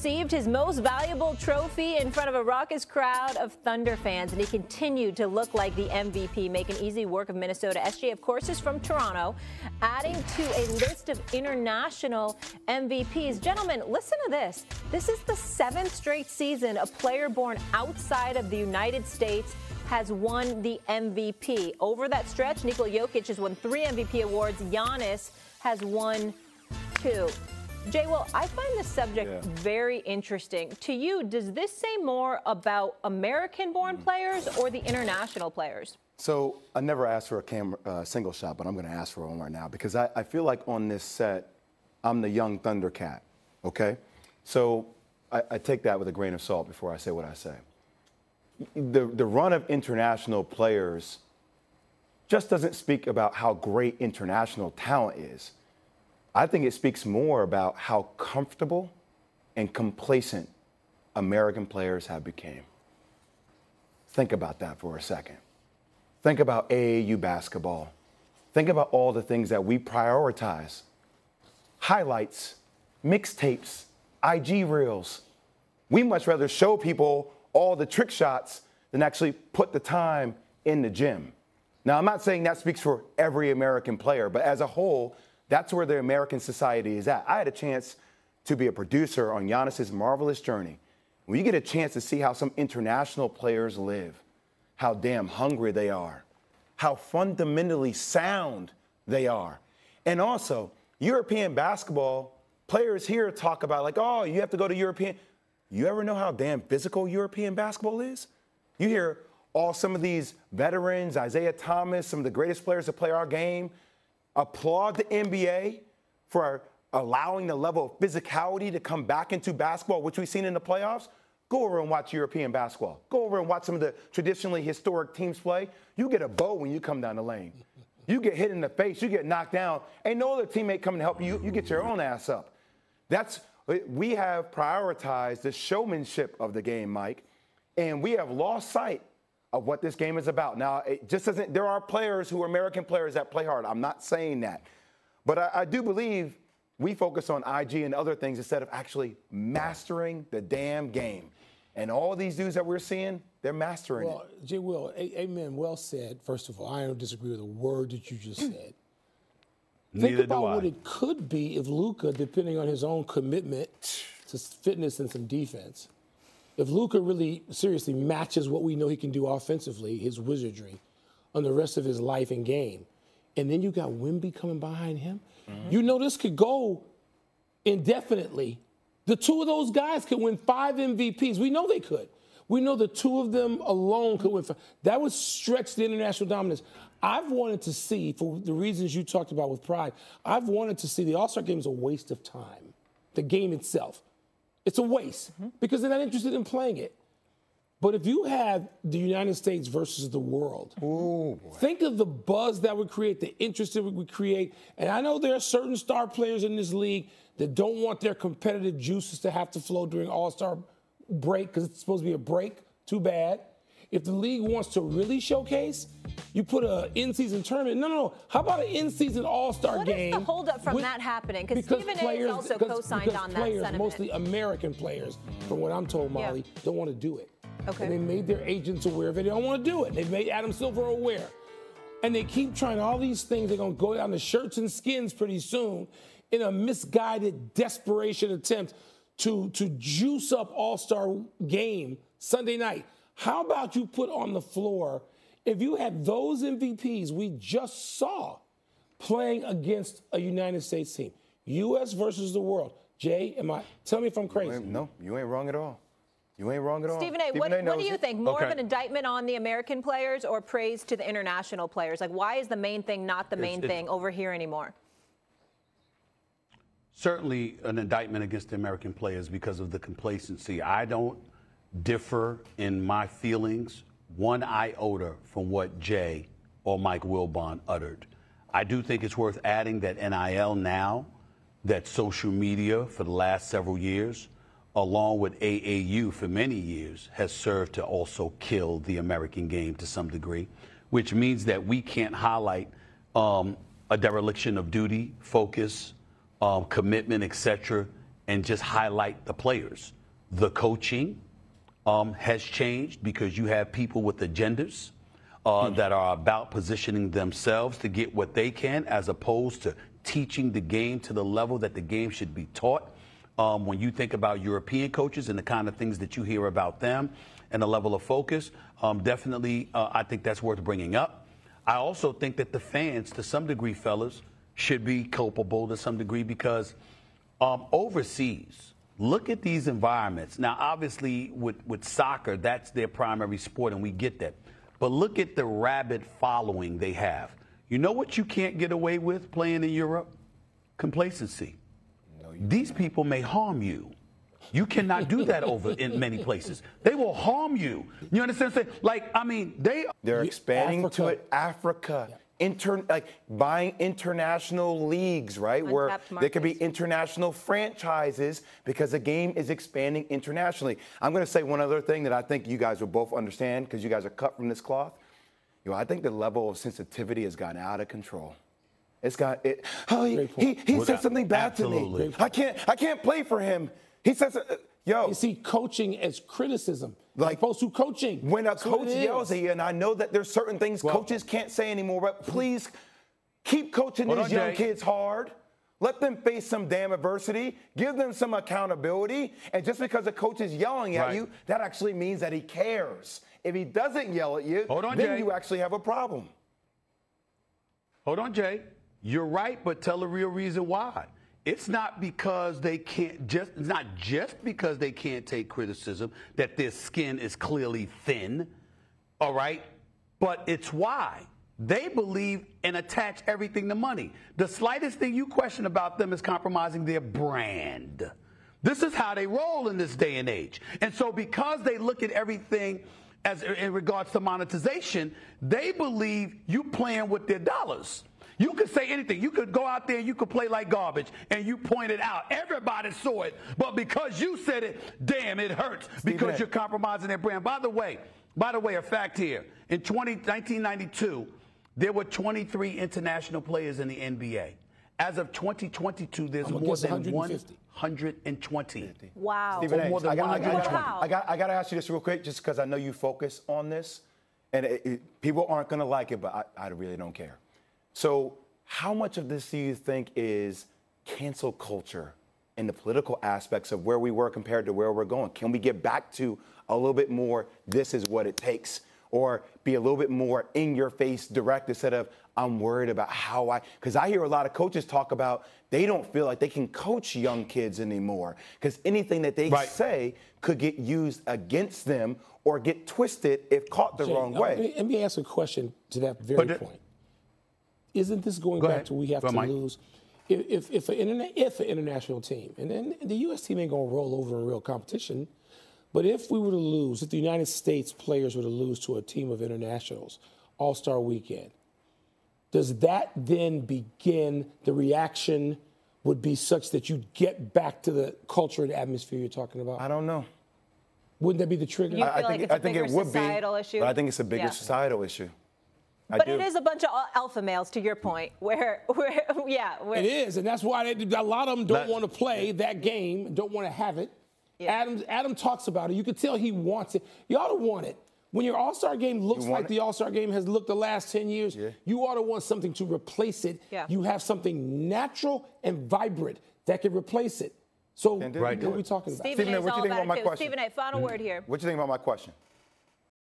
received his most valuable trophy in front of a raucous crowd of Thunder fans, and he continued to look like the MVP, making easy work of Minnesota. SJ, of course, is from Toronto, adding to a list of international MVPs. Gentlemen, listen to this. This is the 7th straight season a player born outside of the United States has won the MVP. Over that stretch, N.Jokić has won 3 MVP awards. Giannis has won 2. Jay, well, I find this subject very interesting. To you, does this say more about American-born players or the international players? So I never asked for a single shot, but I'm going to ask for one right now because I feel like on this set, I'm the young Thundercat, okay? So I take that with a grain of salt before I say what I say. The run of international players just doesn't speak about how great international talent is. I think it speaks more about how comfortable and complacent American players have become. Think about that for a second. Think about AAU basketball. Think about all the things that we prioritize. Highlights, mixtapes, IG reels. We much rather show people all the trick shots than actually put the time in the gym. Now, I'm not saying that speaks for every American player, but as a whole, that's where the American society is at. I had a chance to be a producer on Giannis's marvelous journey. When you get a chance to see how some international players live, how damn hungry they are, how fundamentally sound they are. And also, European basketball, players here talk about like, oh, you have to go to European. You ever know how damn physical European basketball is? You hear some of these veterans, Isaiah Thomas, some of the greatest players to play our game, applaud the NBA for allowing the level of physicality to come back into basketball, which we've seen in the playoffs. Go over and watch European basketball. Go over and watch some of the traditionally historic teams play. You get a bow when you come down the lane. You get hit in the face. You get knocked down. Ain't no other teammate coming to help you. You get your own ass up. We have prioritized the showmanship of the game, Mike, and we have lost sight of what this game is about. Now, it just doesn't. There are players who are American players that play hard. I'm not saying that. But I do believe we focus on IG and other things instead of actually mastering the damn game. And all these dudes that we're seeing, they're mastering it. Well, Jay Will, amen, well said. First of all, I don't disagree with a word that you just said. Think about what it could be if Luka, depending on his own commitment to fitness and some defense, if Luka really seriously matches what we know he can do offensively, his wizardry, on the rest of his life and game, and then you got Wemby coming behind him, you know this could go indefinitely. The two of those guys could win 5 MVPs. We know they could. We know the two of them alone could win 5. That would stretch the international dominance. I've wanted to see, for the reasons you talked about with pride, I've wanted to see the All-Star game is a waste of time. The game itself. It's a waste because they're not interested in playing it. But if you have the United States versus the world, think of the buzz that would create, the interest that would create. And I know there are certain star players in this league that don't want their competitive juices to have to flow during All-Star break because it's supposed to be a break. Too bad. If the league wants to really showcase, you put an in-season tournament. No. How about an in-season All-Star game? What is the holdup from that happening? Because Stephen A. has also co-signed on that sentiment. Mostly American players, from what I'm told, Molly, don't want to do it. Okay. And they made their agents aware of it. They don't want to do it. They've made Adam Silver aware. And they keep trying all these things. They're going to go down to shirts and skins pretty soon in a misguided desperation attempt to juice up All-Star game Sunday night. How about you put on the floor, if you had those MVPs we just saw playing against a United States team, U.S. versus the world. Jay, tell me if I'm crazy. No, you ain't wrong at all. You ain't wrong at all. Stephen A., what do you think? More of an indictment on the American players or praise to the international players? Like, why is the main thing not the main thing over here anymore? Certainly an indictment against the American players because of the complacency. I don't differ in my feelings one iota from what Jay or Mike Wilbon uttered. I do think it's worth adding that NIL now, that social media for the last several years, along with AAU for many years, has served to also kill the American game to some degree, which means that we can't highlight a dereliction of duty, focus, commitment, etc., and just highlight the players. The coaching has changed because you have people with agendas that are about positioning themselves to get what they can, as opposed to teaching the game to the level that the game should be taught. When you think about European coaches and the kind of things that you hear about them and the level of focus, definitely I think that's worth bringing up. I also think that the fans, to some degree, fellas, should be culpable to some degree because overseas, look at these environments. Now, obviously, with soccer, that's their primary sport, and we get that. But look at the rabid following they have. You know what you can't get away with playing in Europe? Complacency. No, these people may harm you. You cannot do that over in many places. They will harm you. You understand what I'm saying? Like, I mean, they're expanding to it. Africa. Yeah. Buying international leagues, right? Where there could be international franchises because the game is expanding internationally. I'm going to say one other thing that I think you guys will both understand because you guys are cut from this cloth. You know, I think the level of sensitivity has gotten out of control. It's got it. Oh, he said something bad to me. I can't play for him. He says, yo. You see coaching as criticism, like opposed to coaching. When a coach yells at you, and I know that there's certain things coaches can't say anymore, but please keep coaching these young kids hard. Let them face some damn adversity. Give them some accountability. And just because a coach is yelling at you, that actually means that he cares. If he doesn't yell at you, then you actually have a problem. Hold on, Jay. You're right, but tell the real reason why. It's not because they can't it's not just because they can't take criticism that their skin is clearly thin, all right? But it's why. They believe and attach everything to money. The slightest thing you question about them is compromising their brand. This is how they roll in this day and age. And so because they look at everything as in regards to monetization, they believe you playing with their dollars. You could say anything. You could go out there and you could play like garbage, and you point it out. Everybody saw it, but because you said it, damn, it hurts because you're compromising their brand. By the way, a fact here. In 1992, there were 23 international players in the NBA. As of 2022, there's more than 120. Wow. Stephen A, more than 120. I got to ask you this real quick, just because I know you focus on this, and people aren't going to like it, but I really don't care. So how much of this do you think is cancel culture and the political aspects of where we were compared to where we're going? Can we get back to a little bit more, this is what it takes, or be a little bit more in-your-face direct instead of I'm worried about how because I hear a lot of coaches talk about they don't feel like they can coach young kids anymore because anything that they say could get used against them or get twisted if caught the wrong way. Let me ask a question to that very point. Isn't this going back to we have to lose? If an international team, and then the U.S. team ain't going to roll over in real competition, but if we were to lose, if the United States players were to lose to a team of internationals, All-Star Weekend, does that then begin, the reaction would be such that you get back to the culture and atmosphere you're talking about? I don't know. Wouldn't that be the trigger? I think it would be, issue? But I think it's a bigger societal issue. But it is a bunch of alpha males, to your point, where it is, and that's why a lot of them don't want to play that game, don't want to have it. Yeah. Adam talks about it. You can tell he wants it. You ought to want it. When your All-Star game looks like the All-Star game has looked the last 10 years, you ought to want something to replace it. Yeah. You have something natural and vibrant that can replace it. So what are we talking about? Stephen A, what do you think about my question? Stephen A, final word here. What do you think about my question?